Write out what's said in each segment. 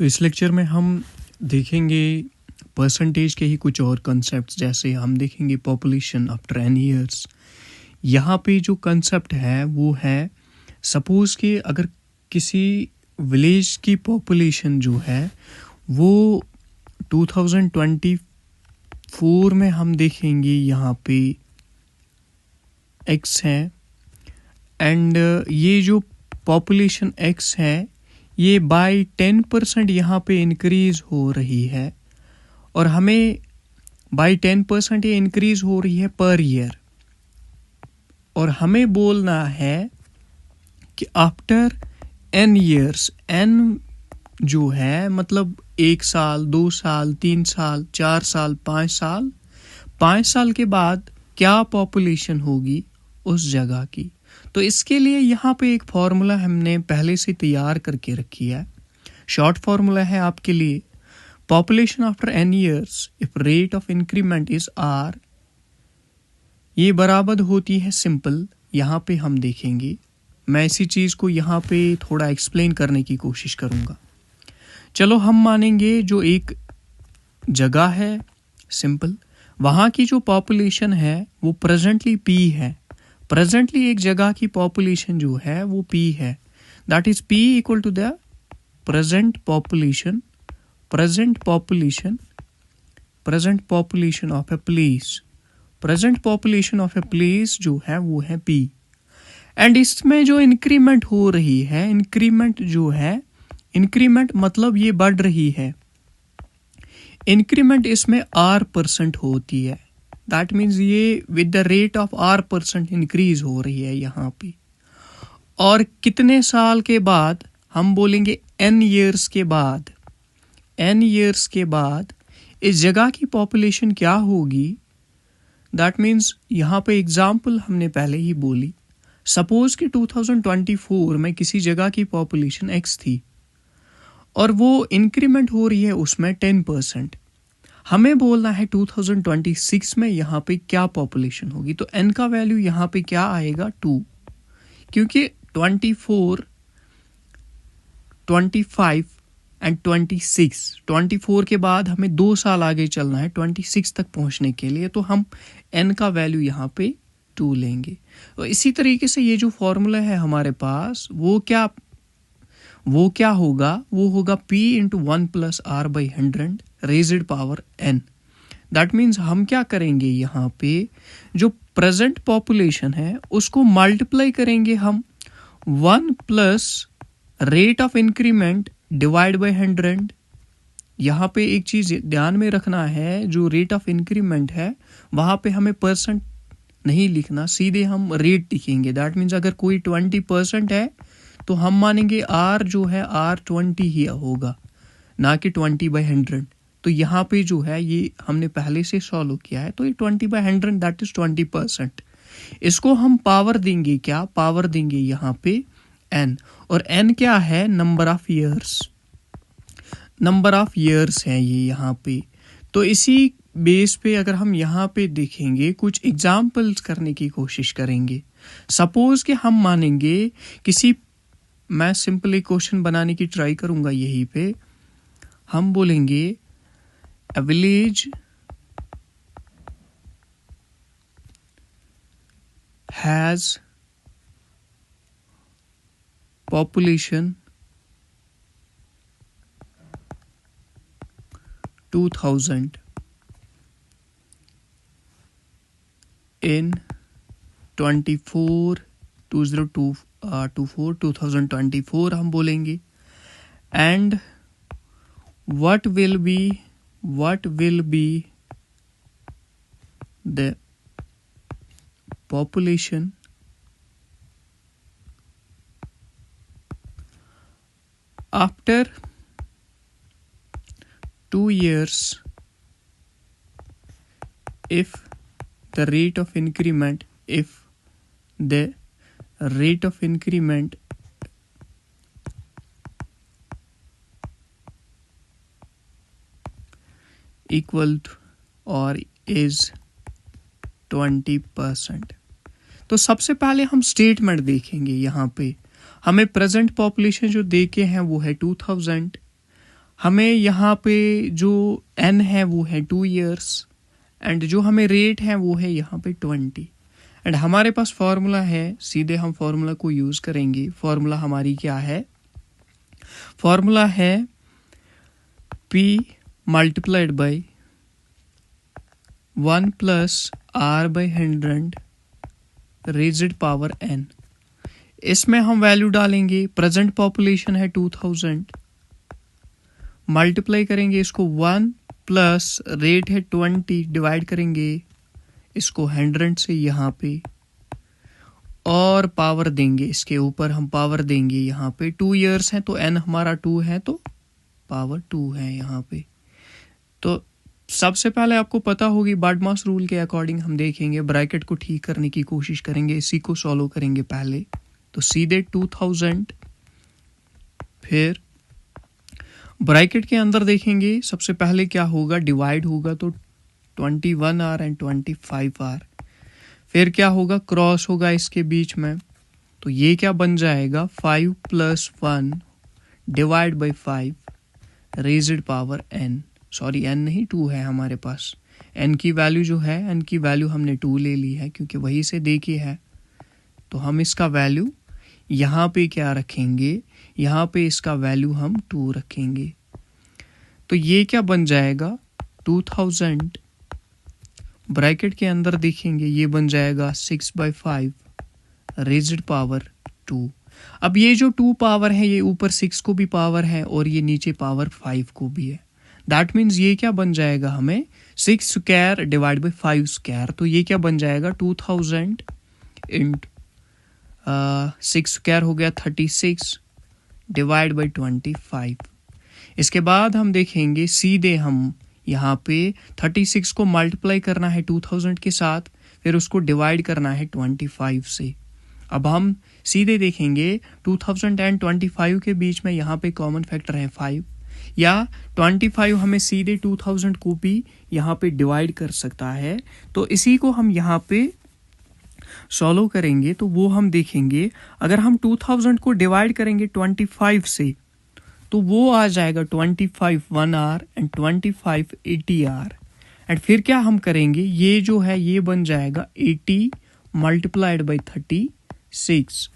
तो इस लेक्चर में हम देखेंगे परसेंटेज के ही कुछ और कंसेप्ट, जैसे हम देखेंगे पॉपुलेशन आफ्टर एन ईयर्स। यहाँ पे जो कंसेप्ट है वो है, सपोज़ कि अगर किसी विलेज की पॉपुलेशन जो है वो 2024 में हम देखेंगे यहाँ पे x है, एंड ये जो पॉपुलेशन x है ये बाय 10% यहाँ पे इंक्रीज़ हो रही है, और हमें बाय 10% ये इंक्रीज़ हो रही है पर ईयर, और हमें बोलना है कि आफ्टर n ईयर्स, n जो है मतलब 1 साल, 2 साल, 3 साल, 4 साल, 5 साल के बाद क्या पॉपुलेशन होगी उस जगह की। तो इसके लिए यहाँ पे एक फार्मूला हमने पहले से तैयार करके रखी है। शॉर्ट फार्मूला है आपके लिए, population after n years if rate of increment is r, ये बराबर होती है सिंपल। यहाँ पे हम देखेंगे, मैं इसी चीज़ को यहाँ पे थोड़ा एक्सप्लेन करने की कोशिश करूँगा। चलो हम मानेंगे जो एक जगह है सिंपल, वहाँ की जो पॉपुलेशन है वो प्रेजेंटली p है। प्रेजेंटली एक जगह की पॉपुलेशन जो है वो p है, that is p equal to the present population of a place. Present population of a place जो है वो है p, एंड इसमें जो इंक्रीमेंट हो रही है, इंक्रीमेंट मतलब ये बढ़ रही है, इंक्रीमेंट इसमें r% होती है। दैट मीन्स ये with the rate of r% increase हो रही है यहाँ पे। और कितने साल के बाद, हम बोलेंगे n ईयर्स के बाद इस जगह की पॉपुलेशन क्या होगी। दैट मीन्स यहाँ पे एग्जाम्पल हमने पहले ही बोली, सपोज कि 2024 में किसी जगह की पॉपुलेशन x थी और वो इंक्रीमेंट हो रही है उसमें 10%। हमें बोलना है 2026 में यहाँ पे क्या पॉपुलेशन होगी। तो n का वैल्यू यहाँ पे क्या आएगा 2, क्योंकि 24, 25 एंड 24 के बाद हमें 2 साल आगे चलना है 26 तक पहुँचने के लिए, तो हम n का वैल्यू यहाँ पे 2 लेंगे। तो इसी तरीके से ये जो फॉर्मूला है हमारे पास वो क्या होगा, वो होगा p into 1 plus r by 100 raised power n। That means हम क्या करेंगे, यहाँ पे जो प्रेजेंट पॉपुलेशन है उसको मल्टीप्लाई करेंगे हम 1 plus rate of increment divide by 100। यहाँ पे एक चीज़ ध्यान में रखना है, जो रेट ऑफ इंक्रीमेंट है वहाँ पे हमें परसेंट नहीं लिखना, सीधे हम रेट लिखेंगे। दैट मीन्स अगर कोई 20% है तो हम मानेंगे r जो है r20 ही होगा, ना कि 20/100। तो यहाँ पे जो है ये हमने पहले से सॉल्व किया है, तो ये 20/100 दैट इज 20%। इसको हम पावर देंगे, क्या पावर देंगे यहाँ पे n, और n क्या है, नंबर ऑफ ईयर्स है ये यहाँ पे। तो इसी बेस पे अगर हम यहाँ पे देखेंगे, कुछ एग्जाम्पल्स करने की कोशिश करेंगे। सपोज कि हम मानेंगे मैं सिंपल एक क्वेश्चन बनाने की ट्राई करूंगा। यहीं पे हम बोलेंगे a village has population 2000 in 2024 हम बोलेंगे, and what will be the population after 2 years if the rate of increment equal to or is 20%। तो सबसे पहले हम स्टेटमेंट देखेंगे। यहाँ पे हमें प्रेजेंट पॉपुलेशन जो दे के हैं वो है 2000, हमें यहाँ पे जो n है वो है 2 years एंड जो हमें रेट है वो है यहाँ पे 20 एंड हमारे पास फॉर्मूला है, सीधे हम फॉर्मूला को यूज़ करेंगे। फॉर्मूला हमारी क्या है? फॉर्मूला है P multiplied by 1 plus R by 100 raised power n। इसमें हम वैल्यू डालेंगे, प्रेजेंट पॉपुलेशन है 2000, मल्टीप्लाई करेंगे इसको 1 प्लस रेट है 20, डिवाइड करेंगे इसको 100 से यहाँ पे और पावर देंगे, इसके ऊपर हम पावर देंगे यहाँ पे 2 years है तो n हमारा 2 है तो पावर 2 है यहाँ पे। तो सबसे पहले आपको पता होगी बार्डमास रूल के अकॉर्डिंग हम देखेंगे, ब्रैकेट को ठीक करने की कोशिश करेंगे, इसी को सॉल्व करेंगे पहले। तो सीधे 2000 फिर ब्रैकेट के अंदर देखेंगे सबसे पहले क्या होगा, डिवाइड होगा तो 21R एंड 25R। फिर क्या होगा, क्रॉस होगा इसके बीच में, तो ये क्या बन जाएगा 5 plus 1 divide by 5 raised power n। Sorry n नहीं 2 है हमारे पास, n की वैल्यू जो है, n की वैल्यू हमने 2 ले ली है क्योंकि वही से देखी है। तो हम इसका वैल्यू यहाँ पे क्या रखेंगे, यहाँ पे इसका वैल्यू हम 2 रखेंगे। तो ये क्या बन जाएगा 2000 ब्रैकेट के अंदर देखेंगे ये बन जाएगा 6/5 रेज्ड पावर 2। अब ये जो 2 पावर है ये ऊपर 6 को भी पावर है और ये नीचे पावर 5 को भी है। दैट मीन्स ये क्या बन जाएगा हमें 6 स्क्वायर डिवाइड बाई 5 स्क्वायर। तो ये क्या बन जाएगा 2000 इंट 6 स्क्वायर हो गया 36 डिवाइड बाई 25। इसके बाद हम देखेंगे सीधे हम यहाँ पे 36 को मल्टीप्लाई करना है 2000 के साथ, फिर उसको डिवाइड करना है 25 से। अब हम सीधे देखेंगे 2000 एंड 25 के बीच में यहाँ पे कॉमन फैक्टर है 5, या 25 हमें सीधे 2000 को भी यहाँ पे डिवाइड कर सकता है। तो इसी को हम यहाँ पे सॉल्व करेंगे तो वो हम देखेंगे, अगर हम 2000 को डिवाइड करेंगे 25 से तो वो आ जाएगा 25 1R एंड 25 80R। एंड फिर क्या हम करेंगे, ये जो है ये बन जाएगा 80 मल्टीप्लाइड बाई 36।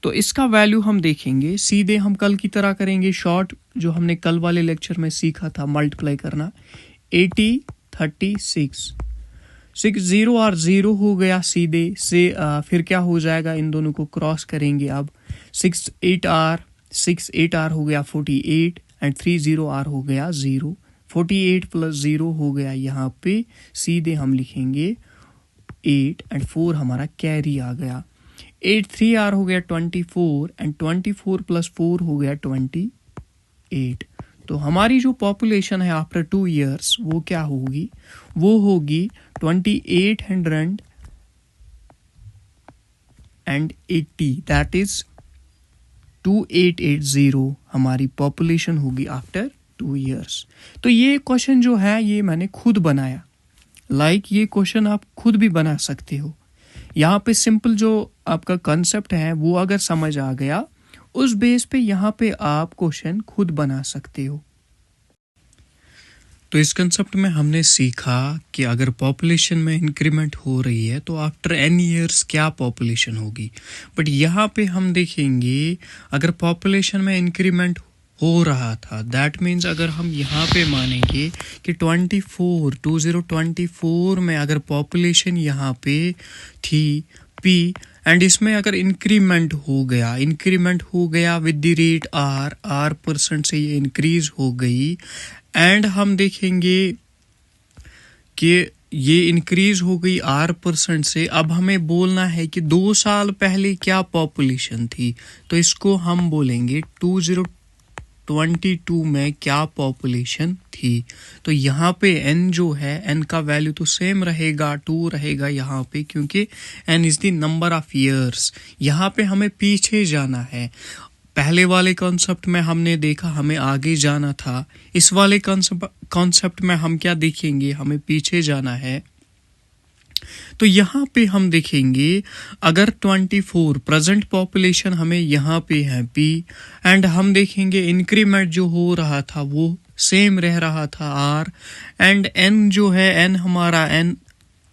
तो इसका वैल्यू हम देखेंगे, सीधे हम कल की तरह करेंगे, शॉर्ट जो हमने कल वाले लेक्चर में सीखा था मल्टीप्लाई करना। 80 36 6 0 और 0 हो गया सीधे से, फिर क्या हो जाएगा, इन दोनों को क्रॉस करेंगे। अब 6 8R हो गया 48 एंड 3 0R हो गया 0। 48 प्लस 0 हो गया यहाँ पे, सीधे हम लिखेंगे 8 एंड 4 हमारा कैरी आ गया। 8 3R हो गया 24 एंड 24 प्लस 4 हो गया 28। तो हमारी जो पॉपुलेशन है आफ्टर 2 years वो क्या होगी, वो होगी 2880, दैट इज 2880 हमारी पॉपुलेशन होगी आफ्टर 2 years। तो ये क्वेश्चन जो है ये मैंने खुद बनाया, ये क्वेश्चन आप खुद भी बना सकते हो। यहाँ पे सिंपल जो आपका कंसेप्ट है वो अगर समझ आ गया, उस बेस पे यहाँ पे आप क्वेश्चन खुद बना सकते हो। तो इस कंसेप्ट में हमने सीखा कि अगर पॉपुलेशन में इंक्रीमेंट हो रही है तो आफ्टर n years क्या पॉपुलेशन होगी। बट यहाँ पे हम देखेंगे अगर पॉपुलेशन में इंक्रीमेंट हो रहा था, दैट मीन्स अगर हम यहाँ पे मानेंगे कि 2024 में अगर पॉपुलेशन यहाँ पे थी p एंड इसमें अगर इंक्रीमेंट हो गया with the rate r percent से ये इंक्रीज हो गई, एंड हम देखेंगे कि ये इंक्रीज हो गई r% से। अब हमें बोलना है कि 2 साल पहले क्या पॉपुलेशन थी, तो इसको हम बोलेंगे 2022 में क्या पॉपुलेशन थी। तो यहाँ पे n जो है, n का वैल्यू तो सेम रहेगा, 2 रहेगा यहाँ पे, क्योंकि n is the number of years. यहाँ पे हमें पीछे जाना है, पहले वाले कॉन्सेप्ट में हमने देखा हमें आगे जाना था, इस वाले कॉन्सेप्ट में हम क्या देखेंगे, हमें पीछे जाना है। तो यहाँ पे हम देखेंगे अगर 24 प्रेजेंट पॉपुलेशन हमें यहाँ पे है p, एंड हम देखेंगे इंक्रीमेंट जो हो रहा था वो सेम रह रहा था आर, एंड एन जो है एन हमारा एन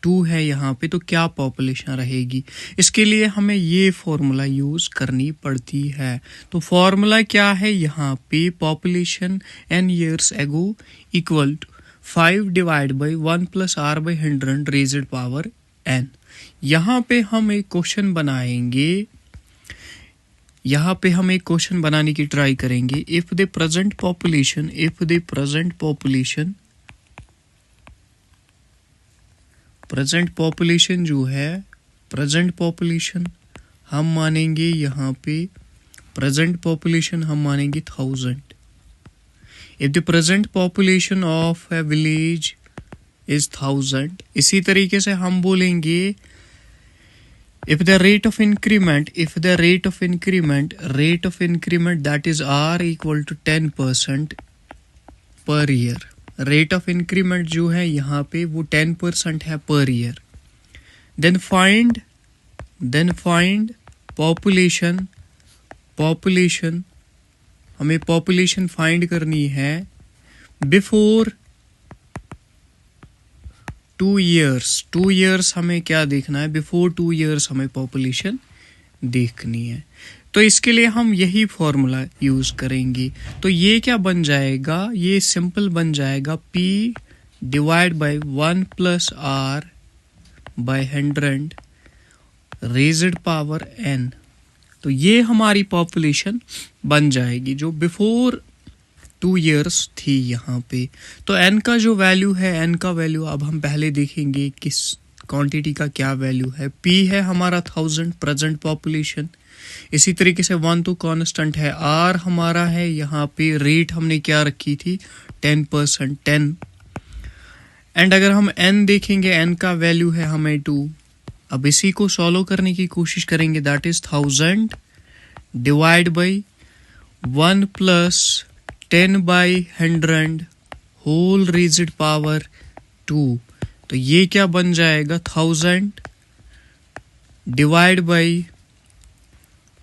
2 है यहाँ पे, तो क्या पॉपुलेशन रहेगी? इसके लिए हमें ये फॉर्मूला यूज करनी पड़ती है। तो फॉर्मूला क्या है यहाँ पे? Population n years ago equal to 5 divide by 1 plus r by 100 raised power n। यहाँ पे हम एक क्वेश्चन बनाएंगे, यहाँ पे हम एक क्वेश्चन बनाने की ट्राई करेंगे। इफ द प्रेजेंट पॉपुलेशन जो है, प्रेजेंट पॉपुलेशन हम मानेंगे यहाँ पे, प्रेजेंट पॉपुलेशन हम मानेंगे 1000। If the present population of A village is 1000, इसी तरीके से हम बोलेंगे if the rate of increment that is r equal to 10% per year, rate of increment जो है यहाँ पे वो 10% है per year, then find population, हमें population find करनी है before 2 years हमें क्या देखना है? बिफोर 2 years हमें पॉपुलेशन देखनी है। तो इसके लिए हम यही फॉर्मूला यूज करेंगे। तो ये क्या बन जाएगा? ये सिंपल बन जाएगा p divide by 1 plus r by 100 raised power n। तो ये हमारी पॉपुलेशन बन जाएगी जो बिफोर 2 years थी यहाँ पे। तो n का जो वैल्यू है, n का वैल्यू अब हम पहले देखेंगे किस क्वांटिटी का क्या वैल्यू है। p है हमारा 1000 प्रेजेंट पॉपुलेशन, इसी तरीके से 1 तो कांस्टेंट है, r हमारा है यहाँ पे, रेट हमने क्या रखी थी? 10%, 10। एंड अगर हम n देखेंगे, n का वैल्यू है हमें 2। अब इसी को सॉल्व करने की कोशिश करेंगे, that is 1000 divide by 1 plus 10 by 100 whole raised power 2। तो ये क्या बन जाएगा? 1000 divide by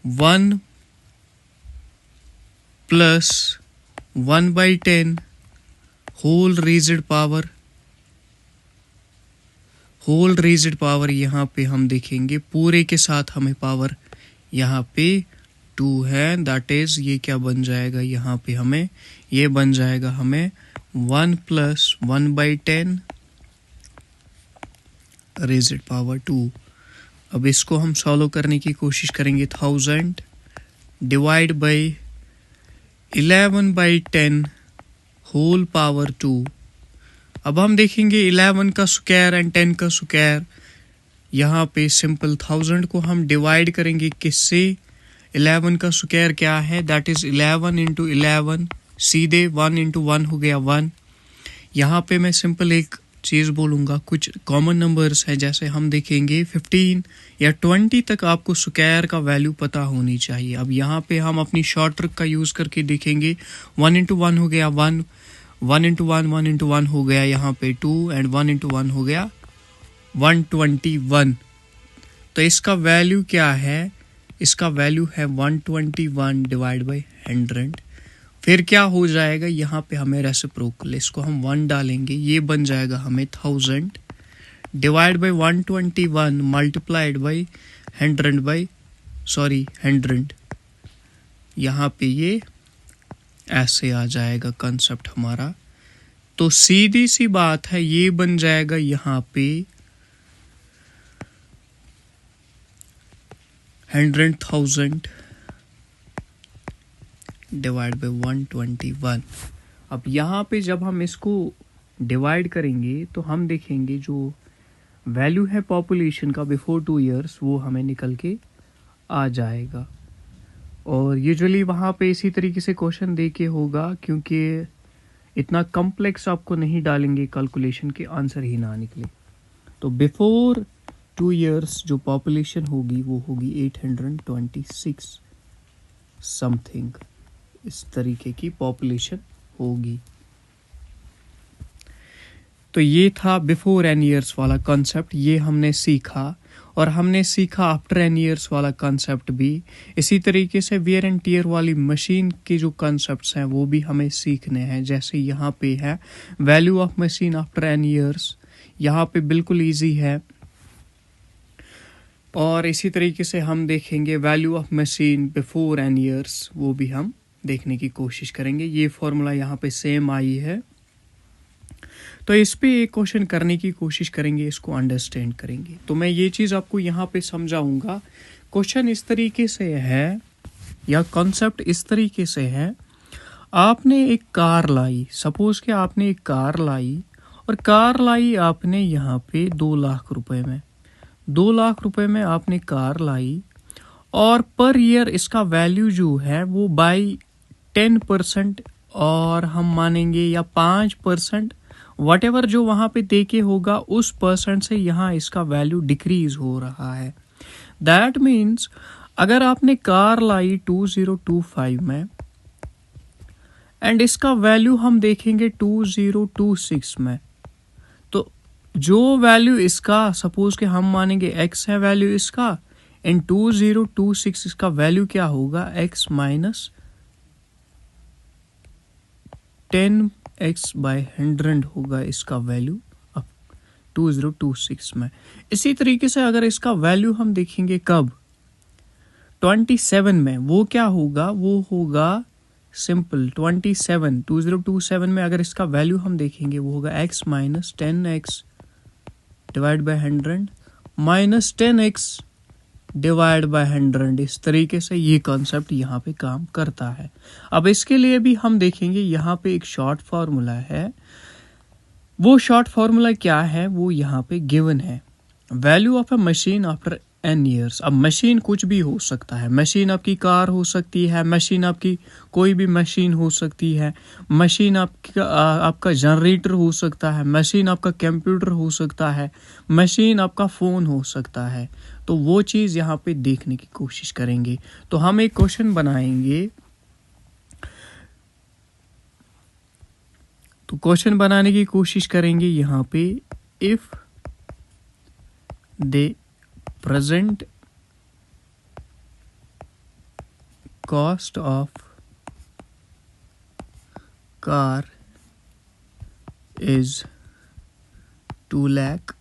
1 plus 1 by 10 whole raised power यहाँ पे हम देखेंगे पूरे के साथ हमें पावर यहाँ पे 2 है, दैट इज ये क्या बन जाएगा यहाँ पे हमें? ये बन जाएगा हमें 1 प्लस 1 बाई 10 रेज्ड पावर 2। अब इसको हम सॉल्व करने की कोशिश करेंगे। 1000 divide by 11 by 10 whole power 2। अब हम देखेंगे 11 का स्क्वायर एंड 10 का स्क्वायर, यहाँ पे सिंपल 1000 को हम डिवाइड करेंगे किससे? 11 का स्क्वायर क्या है? दैट इज 11 इंटू 11, सीधे 1 इंटू 1 हो गया 1। यहाँ पे मैं सिंपल एक चीज़ बोलूँगा, कुछ कॉमन नंबर्स है जैसे हम देखेंगे 15 या 20 तक आपको स्क्वायर का वैल्यू पता होनी चाहिए। अब यहाँ पे हम अपनी शॉर्ट ट्रिक का यूज़ करके देखेंगे, 1 इंटू 1 हो गया 1, 1 इंटू 1 हो गया यहाँ पे 2, एंड 1 इंटू 1 हो गया 121। तो इसका वैल्यू क्या है? इसका वैल्यू है 121 डिवाइड बाई 100। फिर क्या हो जाएगा? यहाँ पे हमें रेसिप्रोकल, इसको हम 1 डालेंगे, ये बन जाएगा हमें 1000 डिवाइड बाई 121 मल्टीप्लाइड बाई 100। यहाँ पे ये ऐसे आ जाएगा कंसेप्ट हमारा। तो सीधी सी बात है, ये बन जाएगा यहाँ पे 100,000 डिवाइड बाई 121। अब यहाँ पे जब हम इसको डिवाइड करेंगे तो हम देखेंगे जो वैल्यू है पॉपुलेशन का बिफोर 2 years वो हमें निकल के आ जाएगा। और यूजुअली वहाँ पे इसी तरीके से क्वेश्चन दे के होगा, क्योंकि इतना कॉम्प्लेक्स आपको नहीं डालेंगे कैलकुलेशन के आंसर ही ना निकले। तो बिफोर 2 years जो पॉपुलेशन होगी वो होगी 826 समथिंग, इस तरीके की पॉपुलेशन होगी। तो ये था बिफोर n years वाला कॉन्सेप्ट, ये हमने सीखा। और हमने सीखा आफ्टर एन ईयर्स वाला कॉन्सेप्ट भी। इसी तरीके से वेयर एंड टीयर वाली मशीन के जो कॉन्सेप्ट्स हैं वो भी हमें सीखने हैं। जैसे यहाँ पे है value of machine after n years, यहाँ पे बिल्कुल इजी है। और इसी तरीके से हम देखेंगे value of machine before N years, वो भी हम देखने की कोशिश करेंगे। ये फॉर्मूला यहाँ पे सेम आई है, तो इस पे एक क्वेश्चन करने की कोशिश करेंगे, इसको अंडरस्टैंड करेंगे। तो मैं ये चीज़ आपको यहाँ पे समझाऊंगा। क्वेश्चन इस तरीके से है या कॉन्सेप्ट इस तरीके से है, आपने एक कार लाई, सपोज कि आपने एक कार लाई और कार लाई आपने यहाँ पे 2 लाख रुपए में, 2 लाख रुपए में आपने कार लाई और पर ईयर इसका वैल्यू जो है वो बाई 10% और हम मानेंगे या 5%, वटेवर जो वहाँ पे देके होगा उस परसेंट से यहाँ इसका वैल्यू डिक्रीज हो रहा है। दैट मीन्स अगर आपने कार लाई 2025 में एंड इसका वैल्यू हम देखेंगे 2026 में, तो जो वैल्यू इसका सपोज कि हम मानेंगे x है वैल्यू इसका, इन 2026 इसका वैल्यू क्या होगा, x माइनस 10x/100 होगा इसका वैल्यू अब 2026 में। इसी तरीके से अगर इसका वैल्यू हम देखेंगे कब, 27 में, वो क्या होगा, वो होगा सिंपल 2027 में अगर इसका वैल्यू हम देखेंगे वो होगा x minus 10x divide by 100 minus 10x divide by 100। इस तरीके से ये कॉन्सेप्ट यहाँ पे काम करता है। अब इसके लिए भी हम देखेंगे यहाँ पे एक शॉर्ट फार्मूला है। वो शॉर्ट फार्मूला क्या है, वो यहाँ पे गिवन है, value of a machine after n years. अब मशीन कुछ भी हो सकता है, मशीन आपकी कार हो सकती है, मशीन आपकी कोई भी मशीन हो सकती है, मशीन आपका जनरेटर हो सकता है, मशीन आपका कंप्यूटर हो सकता है, मशीन आपका फ़ोन हो सकता है। तो वो चीज़ यहाँ पे देखने की कोशिश करेंगे। तो हम एक क्वेश्चन बनाएंगे, तो क्वेश्चन बनाने की कोशिश करेंगे यहाँ पे, if they present cost of car is 2 lakh,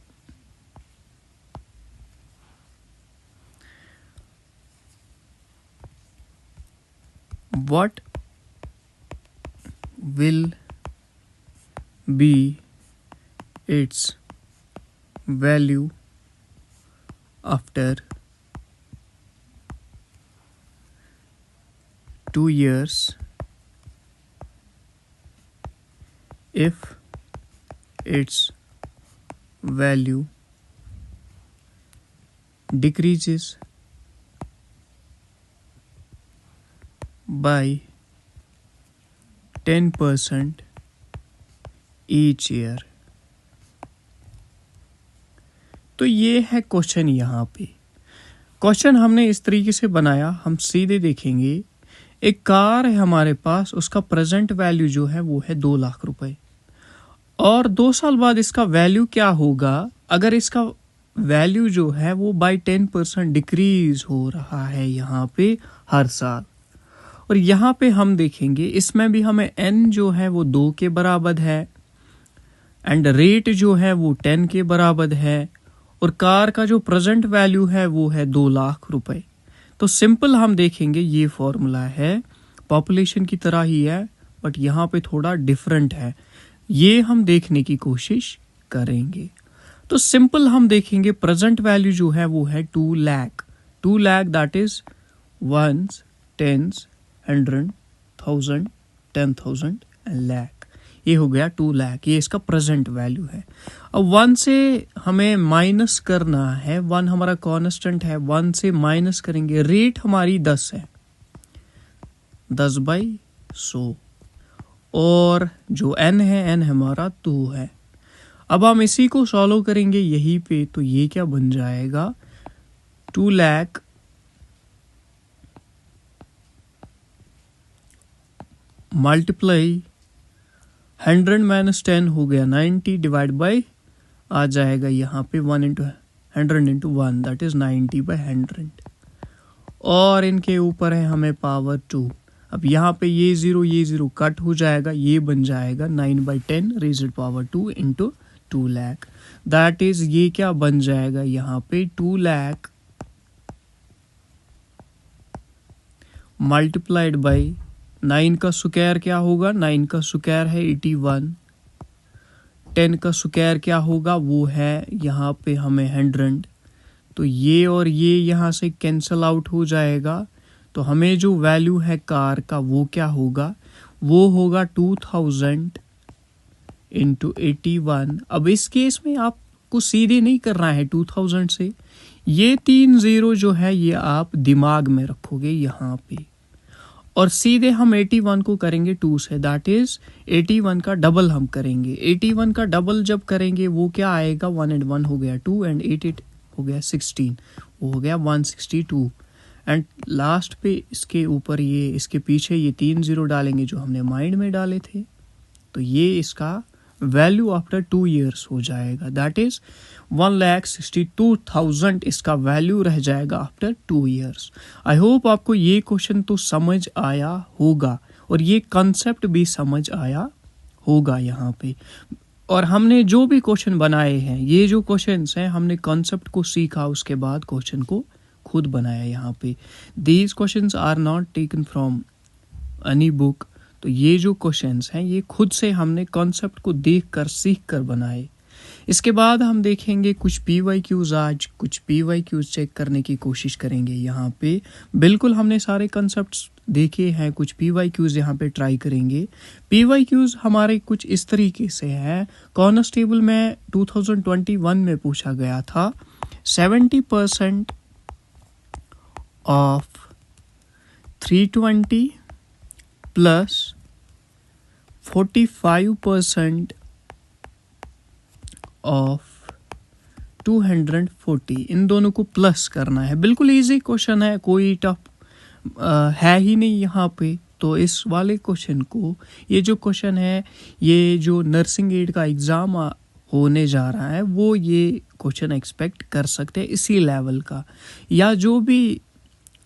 what will be its value after 2 years if its value decreases by 10% each year। तो ये है क्वेश्चन। यहाँ पे क्वेश्चन हमने इस तरीके से बनाया, हम सीधे देखेंगे एक कार है हमारे पास, उसका प्रेजेंट वैल्यू जो है वो है 2 लाख रुपए और 2 साल बाद इसका वैल्यू क्या होगा, अगर इसका वैल्यू जो है वो बाई 10% डिक्रीज हो रहा है यहाँ पे हर साल। और यहाँ पे हम देखेंगे इसमें भी हमें n जो है वो 2 के बराबर है एंड रेट जो है वो 10 के बराबर है और कार का जो प्रेजेंट वैल्यू है वो है 2 लाख रुपए। तो सिंपल हम देखेंगे ये फॉर्मूला है, पॉपुलेशन की तरह ही है बट यहाँ पे थोड़ा डिफरेंट है, ये हम देखने की कोशिश करेंगे। तो सिंपल हम देखेंगे प्रेजेंट वैल्यू जो है वो है 2 lakh, 2 lakh that is 1s, 10s, 100, 1000, 10,000 and lakh. ये हो गया 2 लाख, ये इसका प्रेजेंट वैल्यू है। अब 1 से हमें माइनस करना है, 1 हमारा कांस्टेंट है, 1 से माइनस करेंगे, रेट हमारी 10 है, 10/100 और जो n है n हमारा 2 है। अब हम इसी को सॉल्व करेंगे यहीं पे, तो ये क्या बन जाएगा, 2 लाख मल्टीप्लाई 100 - 10 हो गया 90 डिवाइड बाय आ जाएगा यहाँ पे 1 × 100 इंटू 1 दैट इज़ 90/100, और इनके ऊपर है हमें पावर 2। अब यहाँ पे ये ज़ीरो कट हो जाएगा, ये बन जाएगा 9/10 raised power 2 into 2 lakh, that is ये क्या बन जाएगा यहाँ पे 2 लाख मल्टीप्लाइड बाई 9 का स्क्वायर क्या होगा, 9 का स्क्वायर है 81, 10 का स्क्वायर क्या होगा वो है यहाँ पे हमें 100, तो ये और ये यहाँ से कैंसल आउट हो जाएगा, तो हमें जो वैल्यू है कार का वो क्या होगा, वो होगा 2000 इंटू 81। अब इस केस में आपको सीधे नहीं करना है 2000 से, ये 3 ज़ीरो जो है ये आप दिमाग में रखोगे यहाँ पे, और सीधे हम 81 को करेंगे 2 से, दैट इज 81 का डबल हम करेंगे। 81 का डबल जब करेंगे वो क्या आएगा, 1 and 1 हो गया 2 and 8 हो गया 16, वो हो गया 162, एंड लास्ट पे इसके ऊपर ये इसके पीछे ये 3 ज़ीरो डालेंगे जो हमने माइंड में डाले थे, तो ये इसका वैल्यू आफ्टर 2 years हो जाएगा, दैट इज 1,62,000 इसका वैल्यू रह जाएगा आफ्टर 2 years। आई होप आपको ये क्वेश्चन तो समझ आया होगा और ये कंसेप्ट भी समझ आया होगा यहाँ पे, और हमने जो भी क्वेश्चन बनाए हैं, ये जो क्वेश्चंस हैं हमने कॉन्सेप्ट को सीखा, उसके बाद क्वेश्चन को खुद बनाया यहाँ पे। These questions are not taken from any book, तो ये जो क्वेश्चंस हैं ये खुद से हमने कॉन्सेप्ट को देखकर सीखकर बनाए। इसके बाद हम देखेंगे कुछ PYQs, आज कुछ PYQs चेक करने की कोशिश करेंगे यहाँ पे। बिल्कुल हमने सारे कॉन्सेप्ट्स देखे हैं, कुछ PYQs यहाँ पे ट्राई करेंगे। PYQs हमारे कुछ इस तरीके से हैं, कांस्टेबल में 2021 में पूछा गया था 70% ऑफ 320 प्लस 45% ऑफ 240, इन दोनों को प्लस करना है। बिल्कुल इजी क्वेश्चन है, कोई टफ है ही नहीं यहाँ पे। तो इस वाले क्वेश्चन को, ये जो क्वेश्चन है, ये जो नर्सिंग एड का एग्ज़ाम होने जा रहा है वो ये क्वेश्चन एक्सपेक्ट कर सकते हैं इसी लेवल का, या जो भी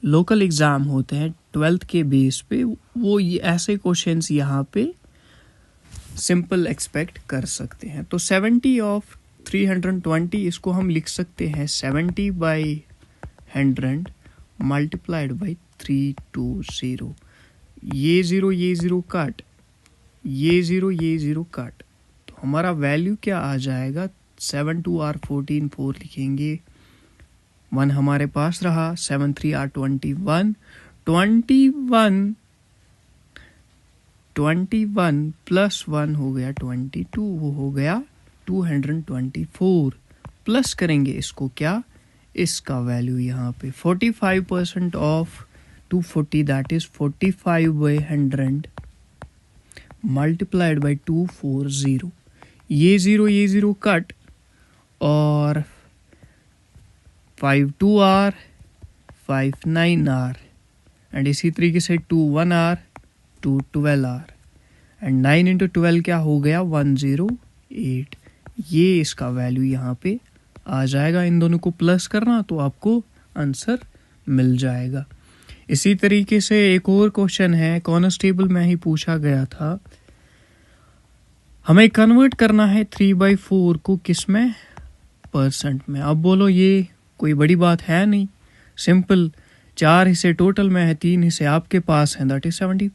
लोकल एग्ज़ाम होते हैं 12th के बेस पे, वो ये ऐसे क्वेश्चंस यहाँ पे सिंपल एक्सपेक्ट कर सकते हैं। तो 70 ऑफ 320 इसको हम लिख सकते हैं 70/100 मल्टीप्लाइड बाई 320, ये ज़ीरो कट, ये ज़ीरो कट, तो हमारा वैल्यू क्या आ जाएगा, 7 2 R 14, 4 लिखेंगे, 1 हमारे पास रहा, 7 3 R 21, 21 प्लस 1 हो गया 22, वो हो गया 224, प्लस करेंगे इसको क्या, इसका वैल्यू यहाँ पे 45% of 240 that is 45/100 multiplied by 240, ये ज़ीरो कट, और 5 2 R 5 9 R, एंड इसी तरीके से 2 1 R 2 12 R, एंड 9 इंटू 12 क्या हो गया 108, ये इसका वैल्यू यहाँ पे आ जाएगा। इन दोनों को प्लस करना तो आपको आंसर मिल जाएगा। इसी तरीके से एक और क्वेश्चन है, कांस्टेबल में ही पूछा गया था, हमें कन्वर्ट करना है 3/4 को किस में, परसेंट में। अब बोलो ये कोई बड़ी बात है नहीं, सिंपल, 4 हिस्से टोटल में है, 3 हिस्से आपके पास हैं, दैट इज 70,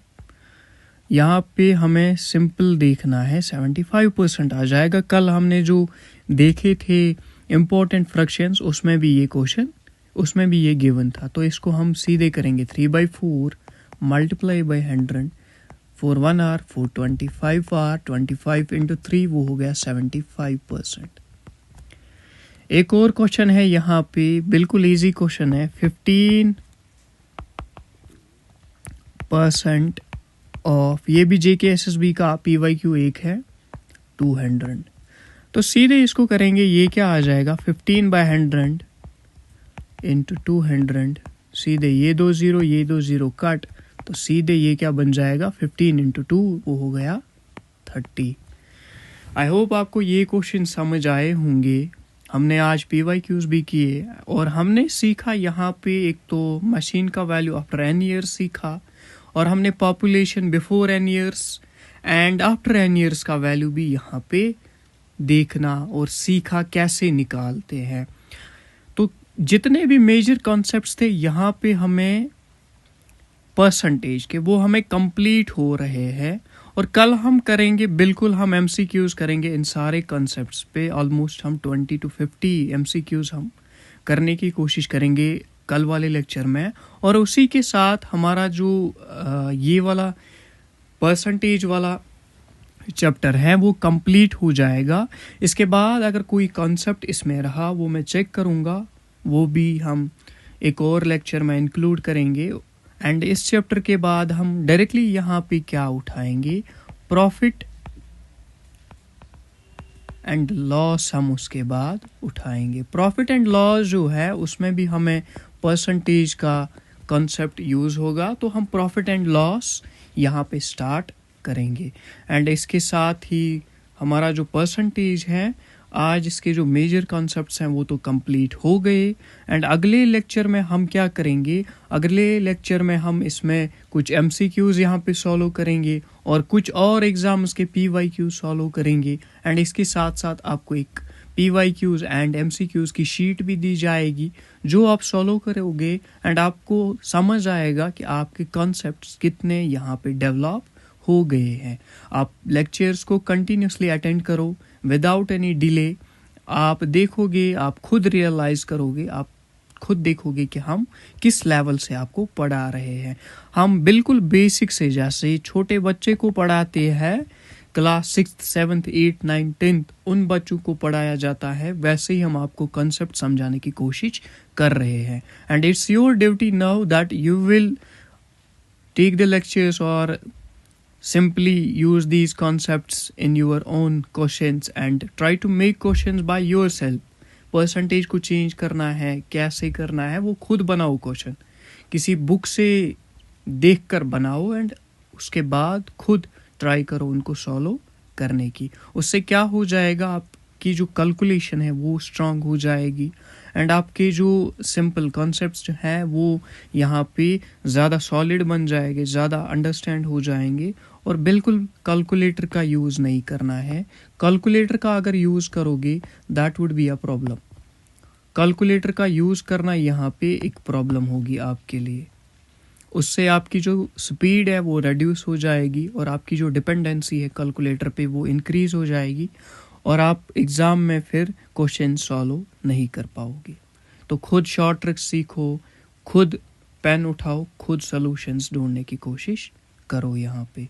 यहाँ पे हमें सिंपल देखना है 75% आ जाएगा। कल हमने जो देखे थे इम्पोर्टेंट फ्रैक्शंस, उसमें भी ये क्वेश्चन, उसमें भी ये गिवन था, तो इसको हम सीधे करेंगे 3/4 multiply by 100, 4 1 R 4 25 R 25 into 3, वो हो गया 75%। एक और क्वेश्चन है यहाँ पे, बिल्कुल इजी क्वेश्चन है, 15% ऑफ, ये भी JKSSB का PYQ एक है 200, तो सीधे इसको करेंगे, ये क्या आ जाएगा 15/100 इंटू 200, सीधे ये 2 ज़ीरो कट, तो सीधे ये क्या बन जाएगा 15 इंटू 2, वो हो गया 30। आई होप आपको ये क्वेश्चन समझ आए होंगे। हमने आज PYQs भी किए और हमने सीखा यहाँ पे एक तो मशीन का वैल्यू आफ्टर n ईयर्स सीखा और हमने population before n years and after n years का वैल्यू भी यहाँ पे देखना और सीखा कैसे निकालते हैं। तो जितने भी मेजर कॉन्सेप्ट्स थे यहाँ पे हमें परसेंटेज के वो हमें कंप्लीट हो रहे हैं और कल हम करेंगे, बिल्कुल हम MCQs करेंगे इन सारे कॉन्सेप्ट्स पे। ऑलमोस्ट हम 20 to 50 MCQs हम करने की कोशिश करेंगे कल वाले लेक्चर में और उसी के साथ हमारा जो ये वाला परसेंटेज वाला चैप्टर है वो कंप्लीट हो जाएगा। इसके बाद अगर कोई कॉन्सेप्ट इसमें रहा वो मैं चेक करूँगा, वो भी हम एक और लेक्चर में इंक्लूड करेंगे। एंड इस चैप्टर के बाद हम डायरेक्टली यहाँ पे क्या उठाएंगे, प्रॉफिट एंड लॉस हम उसके बाद उठाएंगे। प्रॉफिट एंड लॉस जो है उसमें भी हमें परसेंटेज का कॉन्सेप्ट यूज़ होगा, तो हम प्रॉफिट एंड लॉस यहाँ पे स्टार्ट करेंगे। एंड इसके साथ ही हमारा जो परसेंटेज है, आज इसके जो मेजर कॉन्सेप्ट्स हैं वो तो कंप्लीट हो गए। एंड अगले लेक्चर में हम क्या करेंगे, अगले लेक्चर में हम इसमें कुछ MCQs यहाँ पे सॉल्व करेंगे और कुछ और एग्जाम्स के PYQs सॉल्व करेंगे। एंड इसके साथ साथ आपको एक PYQs एंड MCQs की शीट भी दी जाएगी जो आप सॉल्व करोगे एंड आपको समझ आएगा कि आपके कॉन्सेप्ट्स कितने यहाँ पे डेवलप हो गए हैं। आप लेक्चर्स को कंटिन्यूसली अटेंड करो विदाउट एनी डिले। आप देखोगे, आप खुद रियलाइज करोगे, आप खुद देखोगे कि हम किस लेवल से आपको पढ़ा रहे हैं। हम बिल्कुल बेसिक से, जैसे छोटे बच्चे को पढ़ाते हैं class 6th 7th 8th 9th 10th उन बच्चों को पढ़ाया जाता है, वैसे ही हम आपको कंसेप्ट समझाने की कोशिश कर रहे हैं। And it's your duty now that you will take the lectures और simply use these concepts in your own questions and try to make questions by yourself. Percentage को चेंज करना है, कैसे करना है वो खुद बनाओ क्वेश्चन, किसी बुक से देखकर बनाओ एंड उसके बाद खुद ट्राई करो उनको सॉल्व करने की। उससे क्या हो जाएगा, आपकी जो कैलकुलेशन है वो स्ट्रांग हो जाएगी एंड आपके जो सिंपल कॉन्सेप्ट्स जो हैं वो यहाँ पे ज़्यादा सॉलिड बन जाएंगे, ज़्यादा अंडरस्टैंड हो जाएंगे। और बिल्कुल कैलकुलेटर का यूज़ नहीं करना है। कैलकुलेटर का अगर यूज़ करोगे that would be a problem. Calculator का यूज़ करना यहाँ पे एक प्रॉब्लम होगी आपके लिए। उससे आपकी जो स्पीड है वो रिड्यूस हो जाएगी और आपकी जो डिपेंडेंसी है कैलकुलेटर पे वो इंक्रीज़ हो जाएगी और आप एग्ज़ाम में फिर क्वेश्चन सॉल्व नहीं कर पाओगे। तो खुद शॉर्ट ट्रिक्स सीखो, खुद पेन उठाओ, खुद सॉल्यूशंस ढूंढने की कोशिश करो यहाँ पे।